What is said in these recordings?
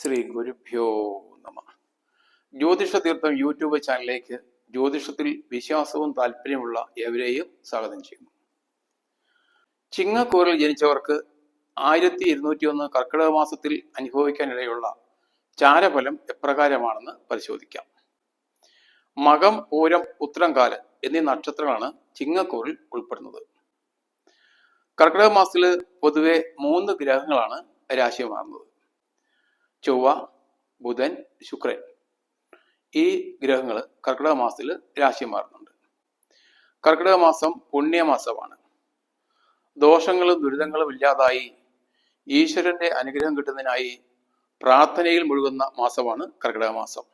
ശ്രീ ഗുരുഭ്യോ നമ. ജ്യോതിഷ തീർത്ഥം യൂട്യൂബ് ചാനലിലേക്ക് ജ്യോതിഷത്തിൽ വിശ്വാസവും താല്പര്യമുള്ള എവരെയും സ്വാഗതം ചെയ്യുന്നു. ചിങ്ങക്കൂറിൽ ജനിച്ചവർക്ക് 1201 കർക്കിടക മാസത്തിൽ അനുഭവിക്കാനിടയുള്ള ചാരഫലം എപ്രകാരമാണെന്ന് പരിശോധിക്കാം. മകം, പൂരം, ഉത്തരംകാല് എന്നീ നക്ഷത്രങ്ങളാണ് ചിങ്ങക്കൂറിൽ ഉൾപ്പെടുന്നത്. കർക്കിടക മാസത്തിൽ പൊതുവെ 3 ഗ്രഹങ്ങളാണ് രാശി മാറുന്നത്. ചൊവ്വ, ബുധൻ, ശുക്രൻ. ഈ ഗ്രഹങ്ങൾ കർക്കിടക മാസത്തിൽ രാശി മാറുന്നുണ്ട്. കർക്കിടക മാസം പുണ്യമാസമാണ്. ദോഷങ്ങളും ദുരിതങ്ങളും ഇല്ലാതായി ഈശ്വരന്റെ അനുഗ്രഹം കിട്ടുന്നതിനായി പ്രാർത്ഥനയിൽ മുഴുകുന്ന മാസമാണ് കർക്കിടക മാസം.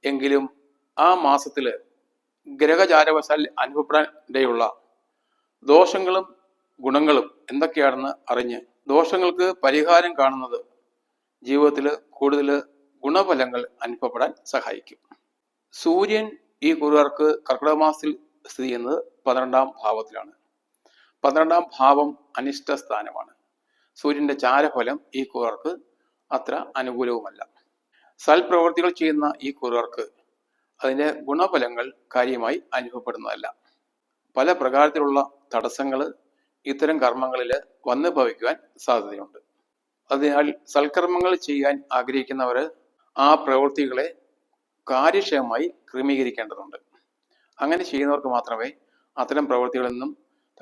എങ്കിലും ആ മാസത്തിൽ ഗ്രഹചാരവശാൽ അനുഭവപ്പെടാൻ ഇടയുള്ള ദോഷങ്ങളും ഗുണങ്ങളും എന്തൊക്കെയാണെന്ന് അറിഞ്ഞ് ദോഷങ്ങൾക്ക് പരിഹാരം കാണുന്നത് ജീവിതത്തിൽ കൂടുതൽ ഗുണഫലങ്ങൾ അനുഭവപ്പെടാൻ സഹായിക്കും. സൂര്യൻ ഈ കുറുകാർക്ക് കർക്കിടക മാസത്തിൽ സ്ഥിതി ചെയ്യുന്നത് 12ാം ഭാവത്തിലാണ്. 12ാം ഭാവം അനിഷ്ട സ്ഥാനമാണ്. സൂര്യന്റെ ചാരഫലം ഈ കുറുകാർക്ക് അത്ര അനുകൂലവുമല്ല. സൽപ്രവൃത്തികൾ ചെയ്യുന്ന ഈ കുറുകാർക്ക് അതിന്റെ ഗുണഫലങ്ങൾ കാര്യമായി അനുഭവപ്പെടുന്നതല്ല. പല പ്രകാരത്തിലുള്ള തടസ്സങ്ങൾ ഇത്തരം കർമ്മങ്ങളിൽ വന്നു ഭവിക്കുവാൻ സാധ്യതയുണ്ട്. അതിനാൽ സൽക്കർമ്മങ്ങൾ ചെയ്യാൻ ആഗ്രഹിക്കുന്നവർ ആ പ്രവൃത്തികളെ കാര്യക്ഷമമായി ക്രമീകരിക്കേണ്ടതുണ്ട്. അങ്ങനെ ചെയ്യുന്നവർക്ക് മാത്രമേ അത്തരം പ്രവൃത്തികളിൽ നിന്നും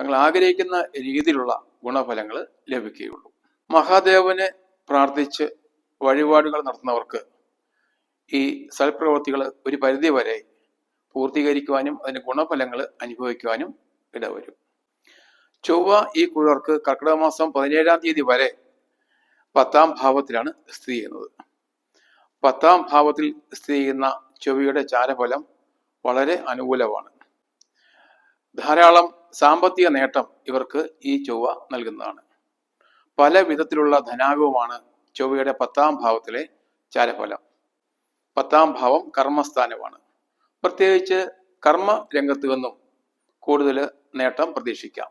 തങ്ങൾ ആഗ്രഹിക്കുന്ന രീതിയിലുള്ള ഗുണഫലങ്ങൾ ലഭിക്കുകയുള്ളൂ. മഹാദേവനെ പ്രാർത്ഥിച്ച് വഴിപാടുകൾ നടത്തുന്നവർക്ക് ഈ സൽപ്രവൃത്തികൾ ഒരു പരിധിവരെ പൂർത്തീകരിക്കുവാനും അതിന്റെ ഗുണഫലങ്ങൾ അനുഭവിക്കുവാനും ഇടവരും. ചൊവ്വ ഈ കുറുകാർക്ക് കർക്കിടക മാസം 17ാം തീയതി വരെ 10ാം ഭാവത്തിലാണ് സ്ഥിതി ചെയ്യുന്നത്. 10ാം ഭാവത്തിൽ സ്ഥിതി ചെയ്യുന്ന ചൊവ്വയുടെ ചാരഫലം വളരെ അനുകൂലമാണ്. ധാരാളം സാമ്പത്തിക നേട്ടം ഇവർക്ക് ഈ ചൊവ്വ നൽകുന്നതാണ്. പല വിധത്തിലുള്ള ധനാഗവുമാണ് ചൊവ്വയുടെ 10ാം ഭാവത്തിലെ ചാരഫലം. 10ാം ഭാവം കർമ്മസ്ഥാനമാണ്. പ്രത്യേകിച്ച് കർമ്മ രംഗത്ത് നിന്നും കൂടുതൽ നേട്ടം പ്രതീക്ഷിക്കാം.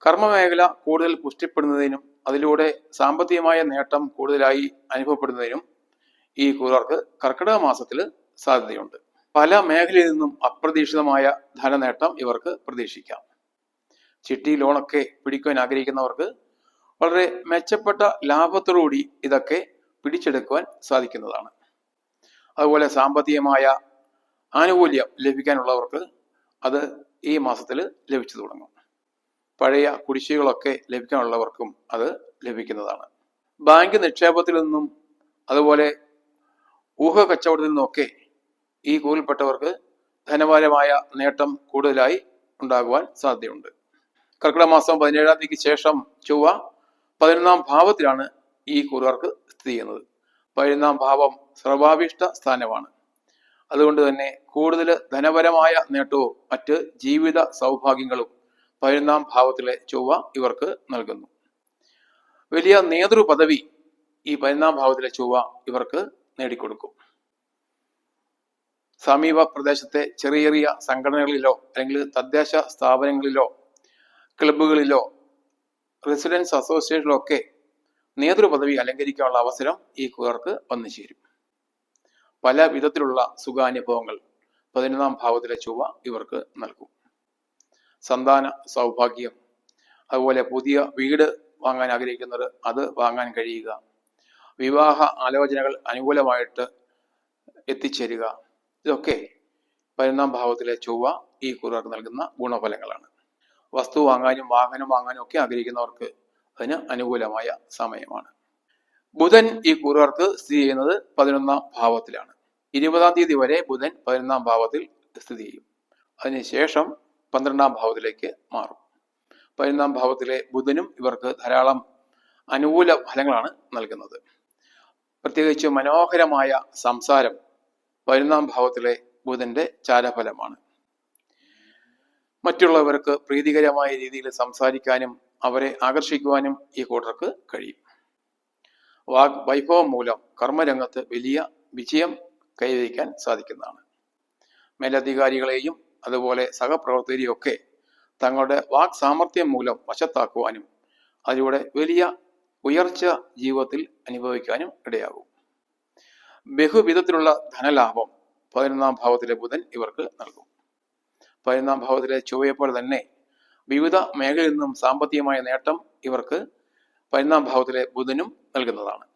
കർമ്മമേഖല കൂടുതൽ പുഷ്ടിപ്പെടുന്നതിനും അതിലൂടെ സാമ്പത്തികമായ നേട്ടം കൂടുതലായി അനുഭവപ്പെടുന്നതിനും ഈ കുറുകാർക്ക് കർക്കിടക മാസത്തിൽ സാധ്യതയുണ്ട്. പല മേഖലയിൽ നിന്നും അപ്രതീക്ഷിതമായ ധനനേട്ടം ഇവർക്ക് പ്രതീക്ഷിക്കാം. ചിട്ടി, ലോണൊക്കെ പിടിക്കുവാൻ ആഗ്രഹിക്കുന്നവർക്ക് വളരെ മെച്ചപ്പെട്ട ലാഭത്തോടുകൂടി ഇതൊക്കെ പിടിച്ചെടുക്കുവാൻ സാധിക്കുന്നതാണ്. അതുപോലെ സാമ്പത്തികമായ ആനുകൂല്യം ലഭിക്കാനുള്ളവർക്ക് അത് ഈ മാസത്തിൽ ലഭിച്ചു തുടങ്ങും. പഴയ കുടിശ്ശികളൊക്കെ ലഭിക്കാനുള്ളവർക്കും അത് ലഭിക്കുന്നതാണ്. ബാങ്ക് നിക്ഷേപത്തിൽ നിന്നും അതുപോലെ ഊഹ കച്ചവടത്തിൽ നിന്നുമൊക്കെ ഈ കൂറിൽപ്പെട്ടവർക്ക് ധനപരമായ നേട്ടം കൂടുതലായി ഉണ്ടാകുവാൻ സാധ്യതയുണ്ട്. കർക്കിടക മാസം 17ാം തീയതിക്ക് ശേഷം ചൊവ്വ 11ാം ഭാവത്തിലാണ് ഈ കുറുകാർക്ക് സ്ഥിതി ചെയ്യുന്നത്. 11ാം ഭാവം സർവാഭീഷ്ട സ്ഥാനമാണ്. അതുകൊണ്ട് തന്നെ കൂടുതൽ ധനപരമായ നേട്ടവും മറ്റ് ജീവിത സൗഭാഗ്യങ്ങളും 11ാം ഭാവത്തിലെ ചൊവ്വ ഇവർക്ക് നൽകുന്നു. വലിയ നേതൃ പദവി ഈ 11ാം ഭാവത്തിലെ ചൊവ്വ ഇവർക്ക് നേടിക്കൊടുക്കും. സമീപ പ്രദേശത്തെ ചെറിയ ചെറിയ സംഘടനകളിലോ അല്ലെങ്കിൽ തദ്ദേശ സ്ഥാപനങ്ങളിലോ ക്ലബുകളിലോ റെസിഡൻസ് അസോസിയേഷനിലോ ഒക്കെ നേതൃപദവി അലങ്കരിക്കാനുള്ള അവസരം ഈ കുറുകാർക്ക് വന്നു ചേരും. പല വിധത്തിലുള്ള സുഖാനുഭവങ്ങൾ 11ാം ഭാവത്തിലെ ചൊവ്വ ഇവർക്ക് നൽകും. സന്താന സൗഭാഗ്യം, അതുപോലെ പുതിയ വീട് വാങ്ങാൻ ആഗ്രഹിക്കുന്നവർ അത് വാങ്ങാൻ കഴിയുക, വിവാഹ ആലോചനകൾ അനുകൂലമായിട്ട് എത്തിച്ചേരുക, ഇതൊക്കെ 11ാം ഭാവത്തിലെ ചൊവ്വ ഈ കുറുകാർക്ക് നൽകുന്ന ഗുണഫലങ്ങളാണ്. വസ്തു വാങ്ങാനും വാഹനം വാങ്ങാനും ഒക്കെ ആഗ്രഹിക്കുന്നവർക്ക് അതിന് അനുകൂലമായ സമയമാണ്. ബുധൻ ഈ കുറുകാർക്ക് സ്ഥിതി ചെയ്യുന്നത് 11ാം ഭാവത്തിലാണ്. 20ാം തീയതി വരെ ബുധൻ 11ാം ഭാവത്തിൽ സ്ഥിതി ചെയ്യും. അതിനുശേഷം 12ാം ഭാവത്തിലേക്ക് മാറും. 11ാം ഭാവത്തിലെ ബുധനും ഇവർക്ക് ധാരാളം അനുകൂല ഫലങ്ങളാണ് നൽകുന്നത്. പ്രത്യേകിച്ച് മനോഹരമായ സംസാരം 11ാം ഭാവത്തിലെ ബുധന്റെ ചാരഫലമാണ്. മറ്റുള്ളവർക്ക് പ്രീതികരമായ രീതിയിൽ സംസാരിക്കാനും അവരെ ആകർഷിക്കുവാനും ഈ കൂട്ടർക്ക് കഴിയും. വൈഭവം മൂലം കർമ്മരംഗത്ത് വലിയ വിജയം കൈവരിക്കാൻ സാധിക്കുന്നതാണ്. മേലധികാരികളെയും അതുപോലെ സഹപ്രവർത്തകരെയും ഒക്കെ തങ്ങളുടെ വാക് സാമർഥ്യം മൂലം വശത്താക്കുവാനും അതിലൂടെ വലിയ ഉയർച്ച ജീവിതത്തിൽ അനുഭവിക്കാനും ഇടയാകും. ബഹുവിധത്തിലുള്ള ധനലാഭം 11-ാം ഭാവത്തിലെ ബുധൻ ഇവർക്ക് നൽകും. 11-ാം ഭാവത്തിലെ ചൊവ്വയെ പോലെ തന്നെ വിവിധ മേഖലയിൽ നിന്നും സാമ്പത്തികമായ നേട്ടം ഇവർക്ക് 11-ാം ഭാവത്തിലെ ബുധനും നൽകുന്നതാണ്.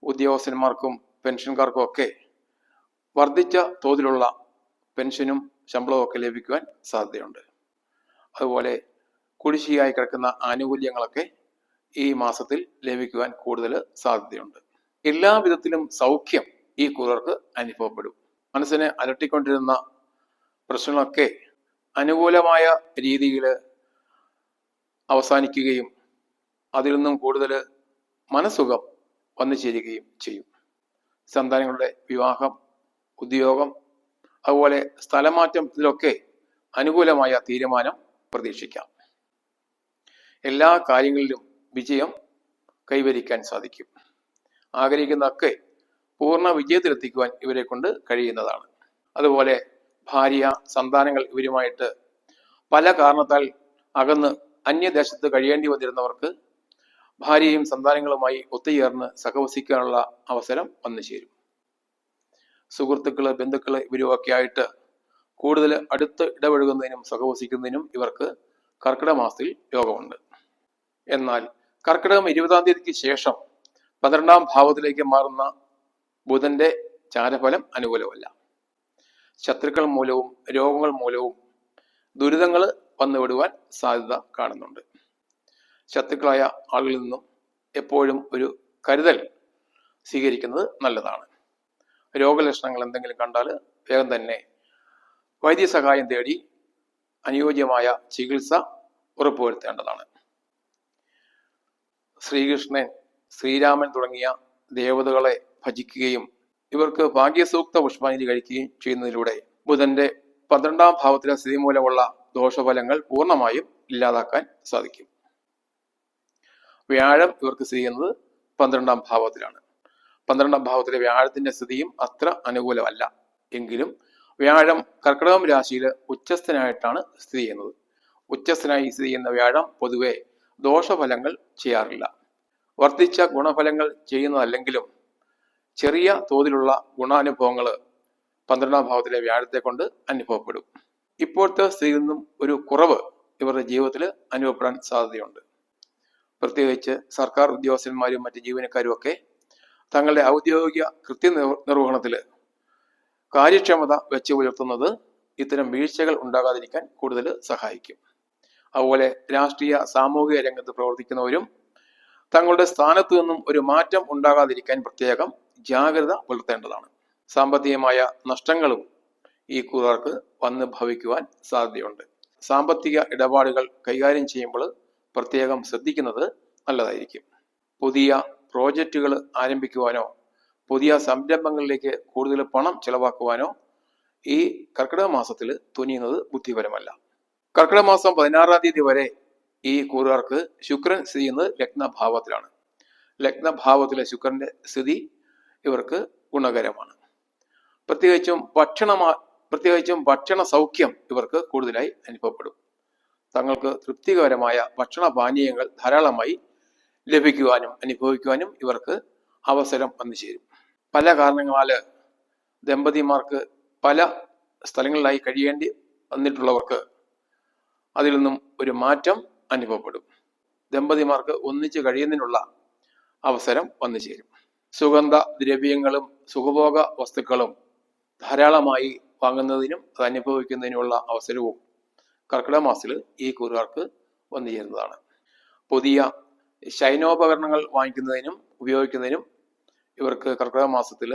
ഉദ്യോഗസ്ഥന്മാർക്കും പെൻഷൻകാർക്കും ഒക്കെ വർദ്ധിച്ച തോതിലുള്ള പെൻഷനും ശമ്പളവും ഒക്കെ ലഭിക്കുവാൻ സാധ്യതയുണ്ട്. അതുപോലെ കുടിശ്ശികയായി കിടക്കുന്ന ആനുകൂല്യങ്ങളൊക്കെ ഈ മാസത്തിൽ ലഭിക്കുവാൻ കൂടുതൽ സാധ്യതയുണ്ട്. എല്ലാ വിധത്തിലും സൗഖ്യം ഈ കൂറുകാർക്ക് അനുഭവപ്പെടും. മനസ്സിനെ അലട്ടിക്കൊണ്ടിരുന്ന പ്രശ്നങ്ങളൊക്കെ അനുകൂലമായ രീതിയിൽ അവസാനിക്കുകയും അതിൽ നിന്നും കൂടുതൽ മനസ്സുഖം വന്നു ചേരുകയും ചെയ്യും. സന്താനങ്ങളുടെ വിവാഹം, ഉദ്യോഗം, അതുപോലെ സ്ഥലമാറ്റം, ഇതിലൊക്കെ അനുകൂലമായ തീരുമാനം പ്രതീക്ഷിക്കാം. എല്ലാ കാര്യങ്ങളിലും വിജയം കൈവരിക്കാൻ സാധിക്കും. ആഗ്രഹിക്കുന്നതൊക്കെ പൂർണ്ണ വിജയത്തിലെത്തിക്കുവാൻ ഇവരെ കൊണ്ട് കഴിയുന്നതാണ്. അതുപോലെ ഭാര്യ, സന്താനങ്ങൾ ഇവരുമായിട്ട് പല കാരണത്താൽ അകന്ന് അന്യദേശത്ത് കഴിയേണ്ടി വന്നിരുന്നവർക്ക് ഭാര്യയും സന്താനങ്ങളുമായി ഒത്തുചേർന്ന് സഹവസിക്കാനുള്ള അവസരം വന്നു ചേരും. സുഹൃത്തുക്കള്, ബന്ധുക്കള് ഇവരുമൊക്കെ ആയിട്ട് കൂടുതൽ അടുത്ത് ഇടപഴകുന്നതിനും സഹവസിക്കുന്നതിനും ഇവർക്ക് കർക്കിടക മാസത്തിൽ യോഗമുണ്ട്. എന്നാൽ കർക്കിടകം 20-ാം തീയതിക്ക് ശേഷം 12-ാം ഭാവത്തിലേക്ക് മാറുന്ന ബുധന്റെ ചാരഫലം അനുകൂലമല്ല. ശത്രുക്കൾ മൂലവും രോഗങ്ങൾ മൂലവും ദുരിതങ്ങൾ വന്നുവിടുവാൻ സാധ്യത കാണുന്നുണ്ട്. ശത്രുക്കളായ ആളുകളിൽ നിന്നും എപ്പോഴും ഒരു കരുതൽ സ്വീകരിക്കുന്നത് നല്ലതാണ്. രോഗലക്ഷണങ്ങൾ എന്തെങ്കിലും കണ്ടാൽ വേഗം തന്നെ വൈദ്യസഹായം തേടി അനുയോജ്യമായ ചികിത്സ ഉറപ്പുവരുത്തേണ്ടതാണ്. ശ്രീകൃഷ്ണൻ, ശ്രീരാമൻ തുടങ്ങിയ ദേവതകളെ ഭജിക്കുകയും ഇവർക്ക് ഭാഗ്യസൂക്ത പുഷ്പാഞ്ജലി കഴിക്കുകയും ചെയ്യുന്നതിലൂടെ ബുധന്റെ 12-ാം ഭാവത്തിലെ സ്ഥിതി മൂലമുള്ള ദോഷഫലങ്ങൾ പൂർണ്ണമായും ഇല്ലാതാക്കാൻ സാധിക്കും. വ്യാഴം ഇവർക്ക് സ്ഥിതി ചെയ്യുന്നത് 12-ാം ഭാവത്തിലാണ്. 12-ാം ഭാവത്തിലെ വ്യാഴത്തിന്റെ സ്ഥിതിയും അത്ര അനുകൂലമല്ല. എങ്കിലും വ്യാഴം കർക്കിടകം രാശിയിൽ ഉച്ചസ്ഥനായിട്ടാണ് സ്ഥിതി ചെയ്യുന്നത്. ഉച്ചസ്ഥനായി സ്ഥിതി ചെയ്യുന്ന വ്യാഴം പൊതുവെ ദോഷഫലങ്ങൾ ചെയ്യാറില്ല. വർദ്ധിച്ച ഗുണഫലങ്ങൾ ചെയ്യുന്നതല്ലെങ്കിലും ചെറിയ തോതിലുള്ള ഗുണാനുഭവങ്ങൾ 12-ാം ഭാവത്തിലെ വ്യാഴത്തെ കൊണ്ട് അനുഭവപ്പെടും. ഇപ്പോഴത്തെ സ്ഥിതിയിൽ നിന്നും ഒരു കുറവ് ഇവരുടെ ജീവിതത്തിൽ അനുഭവപ്പെടാൻ സാധ്യതയുണ്ട്. പ്രത്യേകിച്ച് സർക്കാർ ഉദ്യോഗസ്ഥന്മാരും മറ്റ് ജീവനക്കാരും ഒക്കെ തങ്ങളുടെ ഔദ്യോഗിക കൃത്യനിർവഹണത്തിൽ കാര്യക്ഷമത വെച്ച് പുലർത്തുന്നത് ഇത്തരം വീഴ്ചകൾ ഉണ്ടാകാതിരിക്കാൻ കൂടുതൽ സഹായിക്കും. അതുപോലെ രാഷ്ട്രീയ സാമൂഹിക രംഗത്ത് പ്രവർത്തിക്കുന്നവരും തങ്ങളുടെ സ്ഥാനത്തു നിന്നും ഒരു മാറ്റം ഉണ്ടാകാതിരിക്കാൻ പ്രത്യേകം ജാഗ്രത പുലർത്തേണ്ടതാണ്. സാമ്പത്തികമായ നഷ്ടങ്ങളും ഈ കൂറുകാർക്ക് വന്ന് ഭവിക്കുവാൻ സാധ്യതയുണ്ട്. സാമ്പത്തിക ഇടപാടുകൾ കൈകാര്യം ചെയ്യുമ്പോൾ പ്രത്യേകം ശ്രദ്ധിക്കുന്നത് നല്ലതായിരിക്കും. പുതിയ പ്രോജക്റ്റുകൾ ആരംഭിക്കുവാനോ പുതിയ സംരംഭങ്ങളിലേക്ക് കൂടുതൽ പണം ചെലവാക്കുവാനോ ഈ കർക്കിടക മാസത്തിൽ തുനിയുന്നത് ബുദ്ധിപരമല്ല. കർക്കിടക മാസം 16-ാം തീയതി വരെ ഈ കൂറുകാർക്ക് ശുക്രൻ സ്ഥിതി ചെയ്യുന്നത് ലഗ്നഭാവത്തിലാണ്. ലഗ്നഭാവത്തിലെ ശുക്രന്റെ സ്ഥിതി ഇവർക്ക് ഗുണകരമാണ്. പ്രത്യേകിച്ചും ഭക്ഷണ സൗഖ്യം ഇവർക്ക് കൂടുതലായി അനുഭവപ്പെടും. തങ്ങൾക്ക് തൃപ്തികരമായ ഭക്ഷണ പാനീയങ്ങൾ ധാരാളമായി ലഭിക്കുവാനും അനുഭവിക്കുവാനും ഇവർക്ക് അവസരം വന്നു ചേരും. പല കാരണങ്ങളാൽ ദമ്പതിമാർക്ക് പല സ്ഥലങ്ങളിലായി കഴിയേണ്ടി വന്നിട്ടുള്ളവർക്ക് അതിൽ നിന്നും ഒരു മാറ്റം അനുഭവപ്പെടും. ദമ്പതിമാർക്ക് ഒന്നിച്ച് കഴിയുന്നതിനുള്ള അവസരം വന്നു ചേരും. സുഗന്ധ ദ്രവ്യങ്ങളും സുഖഭോഗ വസ്തുക്കളും ധാരാളമായി വാങ്ങുന്നതിനും അത് അനുഭവിക്കുന്നതിനുമുള്ള അവസരവും കർക്കിടക മാസത്തിൽ ഈ കൂറുകാർക്ക് വന്നു ചേരുന്നതാണ്. പുതിയ ശയനോപകരണങ്ങൾ വാങ്ങിക്കുന്നതിനും ഉപയോഗിക്കുന്നതിനും ഇവർക്ക് കർക്കിടക മാസത്തിൽ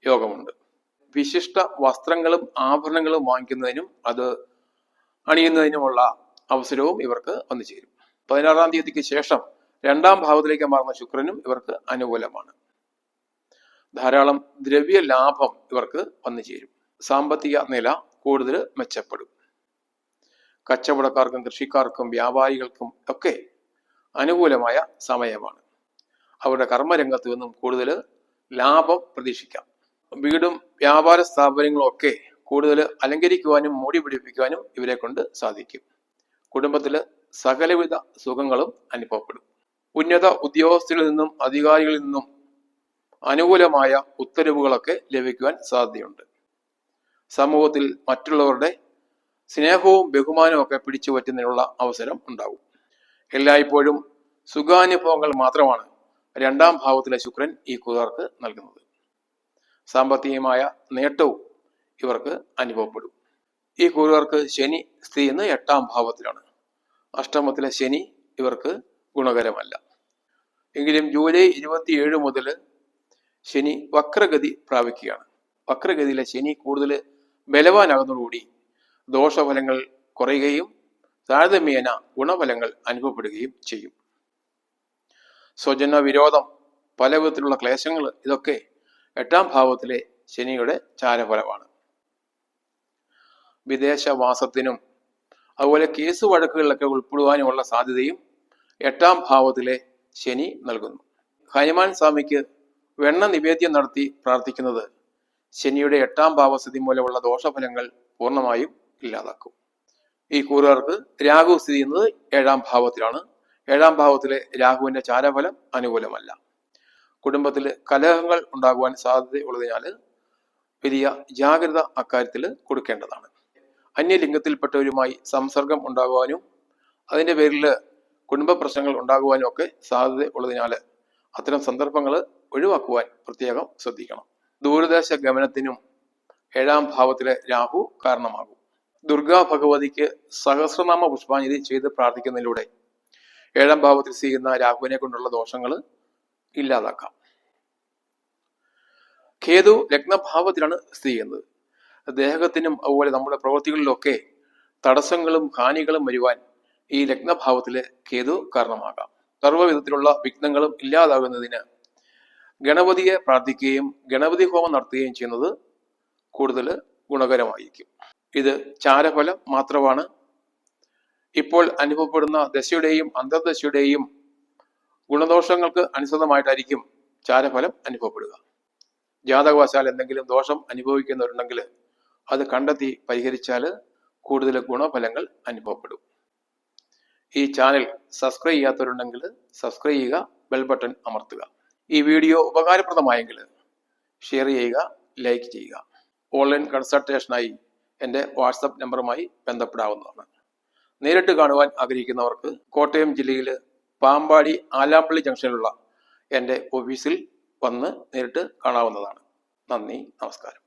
യോഗമുണ്ട്. വിശിഷ്ട വസ്ത്രങ്ങളും ആഭരണങ്ങളും വാങ്ങിക്കുന്നതിനും അത് അണിയുന്നതിനുമുള്ള അവസരവും ഇവർക്ക് വന്നു ചേരും. 16-ാം തീയതിക്ക് ശേഷം 2-ാം ഭാവത്തിലേക്ക് മാറുന്ന ശുക്രനും ഇവർക്ക് അനുകൂലമാണ്. ധാരാളം ദ്രവ്യ ലാഭം ഇവർക്ക് വന്നു ചേരും. സാമ്പത്തിക നില കൂടുതൽ മെച്ചപ്പെടും. കച്ചവടക്കാർക്കും കൃഷിക്കാർക്കും വ്യാപാരികൾക്കും ഒക്കെ അനുകൂലമായ സമയമാണ്. അവരുടെ കർമ്മരംഗത്ത് നിന്നും കൂടുതൽ ലാഭം പ്രതീക്ഷിക്കാം. വീടും വ്യാപാര സ്ഥാപനങ്ങളും ഒക്കെ കൂടുതൽ അലങ്കരിക്കുവാനും മൂടി പിടിപ്പിക്കുവാനും ഇവരെ കൊണ്ട് സാധിക്കും. കുടുംബത്തിൽ സകലവിധ സുഖങ്ങളും അനുഭവപ്പെടും. ഉന്നത ഉദ്യോഗസ്ഥരിൽ നിന്നും അധികാരികളിൽ നിന്നും അനുകൂലമായ ഉത്തരവുകളൊക്കെ ലഭിക്കുവാൻ സാധ്യതയുണ്ട്. സമൂഹത്തിൽ മറ്റുള്ളവരുടെ സ്നേഹവും ബഹുമാനവും ഒക്കെ പിടിച്ചു പറ്റുന്നതിനുള്ള അവസരം ഉണ്ടാകും. എല്ലായ്പ്പോഴും സുഖാനുഭവങ്ങൾ മാത്രമാണ് രണ്ടാം ഭാവത്തിലെ ശുക്രൻ ഈ കൂറുകാർക്ക് നൽകുന്നത്. സാമ്പത്തികമായ നേട്ടവും ഇവർക്ക് അനുഭവപ്പെടും. ഈ കൂറുകാർക്ക് ശനി സ്ഥിതി ചെയ്യുന്നത് 8-ാം ഭാവത്തിലാണ്. അഷ്ടമത്തിലെ ശനി ഇവർക്ക് ഗുണകരമല്ല. എങ്കിലും ജൂലൈ 27 മുതൽ ശനി വക്രഗതി പ്രാപിക്കുകയാണ്. വക്രഗതിയിലെ ശനി കൂടുതൽ ബലവാനാകുന്നതോടുകൂടി ദോഷഫലങ്ങൾ കുറയുകയും താരതമ്യേന ഗുണഫലങ്ങൾ അനുഭവപ്പെടുകയും ചെയ്യും. സ്വജന വിരോധം, പല വിധത്തിലുള്ള ക്ലേശങ്ങൾ, ഇതൊക്കെ 8-ാം ഭാവത്തിലെ ശനിയുടെ ചാരഫലമാണ്. വിദേശവാസത്തിനും അതുപോലെ കേസ് വഴക്കുകളിലൊക്കെ ഉൾപ്പെടുവാനുമുള്ള സാധ്യതയും 8-ാം ഭാവത്തിലെ ശനി നൽകുന്നു. ഹനുമാൻ സ്വാമിക്ക് വെണ്ണ നിവേദ്യം നടത്തി പ്രാർത്ഥിക്കുന്നത് ശനിയുടെ 8-ാം ഭാവസ്ഥിതി മൂലമുള്ള ദോഷഫലങ്ങൾ പൂർണ്ണമായും ഇല്ലാതാക്കും. ഈ കൂറുകാർക്ക് രാഹു സ്ഥിതി ചെയ്യുന്നത് 7-ാം ഭാവത്തിലാണ്. 7-ാം ഭാവത്തിലെ രാഹുവിന്റെ ചാരഫലം അനുകൂലമല്ല. കുടുംബത്തിൽ കലഹങ്ങൾ ഉണ്ടാകുവാൻ സാധ്യതയുള്ളതിനാൽ വലിയ ജാഗ്രത അക്കാര്യത്തിൽ കൊടുക്കേണ്ടതാണ്. അന്യലിംഗത്തിൽപ്പെട്ടവരുമായി സംസർഗം ഉണ്ടാകുവാനും അതിന്റെ പേരിൽ കുടുംബ പ്രശ്നങ്ങൾ ഉണ്ടാകുവാനും ഒക്കെ സാധ്യത ഉള്ളതിനാൽ അത്തരം സന്ദർഭങ്ങൾ ഒഴിവാക്കുവാൻ പ്രത്യേകം ശ്രദ്ധിക്കണം. ദൂരദേശ ഗമനത്തിനും 7-ാം ഭാവത്തിലെ രാഹു കാരണമാകും. ദുർഗാ ഭഗവതിക്ക് സഹസ്രനാമ പുഷ്പാഞ്ജലി ചെയ്ത് പ്രാർത്ഥിക്കുന്നതിലൂടെ 7-ാം ഭാവത്തിൽ സ്ഥിതി ചെയ്യുന്ന രാഹുവിനെ കൊണ്ടുള്ള ദോഷങ്ങൾ ഇല്ലാതാക്കാം. കേതു ലഗ്നഭാവത്തിലാണ് സ്ഥിതി ചെയ്യുന്നത്. ദേഹത്തിനും അതുപോലെ നമ്മുടെ പ്രവൃത്തികളിലൊക്കെ തടസ്സങ്ങളും ഹാനികളും വരുവാൻ ഈ ലഗ്നഭാവത്തിലെ കേതു കാരണമാകാം. സർവ്വവിധത്തിലുള്ള വിഘ്നങ്ങളും ഇല്ലാതാകുന്നതിന് ഗണപതിയെ പ്രാർത്ഥിക്കുകയും ഗണപതി ഹോമം നടത്തുകയും ചെയ്യുന്നത് കൂടുതൽ ഗുണകരമായിരിക്കും. ഇത് ചാരഫലം മാത്രമാണ്. ഇപ്പോൾ അനുഭവപ്പെടുന്ന ദശയുടെയും അന്തർദശയുടെയും ഗുണദോഷങ്ങൾക്ക് അനുസൃതമായിട്ടായിരിക്കും ചാരഫലം അനുഭവപ്പെടുക. ജാതകവശാൽ എന്തെങ്കിലും ദോഷം അനുഭവിക്കുന്നവരുണ്ടെങ്കിൽ അത് കണ്ടെത്തി പരിഹരിച്ചാൽ കൂടുതൽ ഗുണഫലങ്ങൾ അനുഭവപ്പെടും. ഈ ചാനൽ സബ്സ്ക്രൈബ് ചെയ്യാത്തവരുണ്ടെങ്കിൽ സബ്സ്ക്രൈബ് ചെയ്യുക, ബെൽ ബട്ടൺ അമർത്തുക. ഈ വീഡിയോ ഉപകാരപ്രദമായെങ്കിൽ ഷെയർ ചെയ്യുക, ലൈക്ക് ചെയ്യുക. ഓൺലൈൻ കൺസൾട്ടേഷനായി എൻ്റെ വാട്സപ്പ് നമ്പറുമായി ബന്ധപ്പെടാവുന്നതാണ്. നേരിട്ട് കാണുവാൻ ആഗ്രഹിക്കുന്നവർക്ക് കോട്ടയം ജില്ലയിൽ പാമ്പാടി ആലാപ്പള്ളി ജംഗ്ഷനിലുള്ള എൻ്റെ ഓഫീസിൽ വന്ന് നേരിട്ട് കാണാവുന്നതാണ്. നന്ദി, നമസ്കാരം.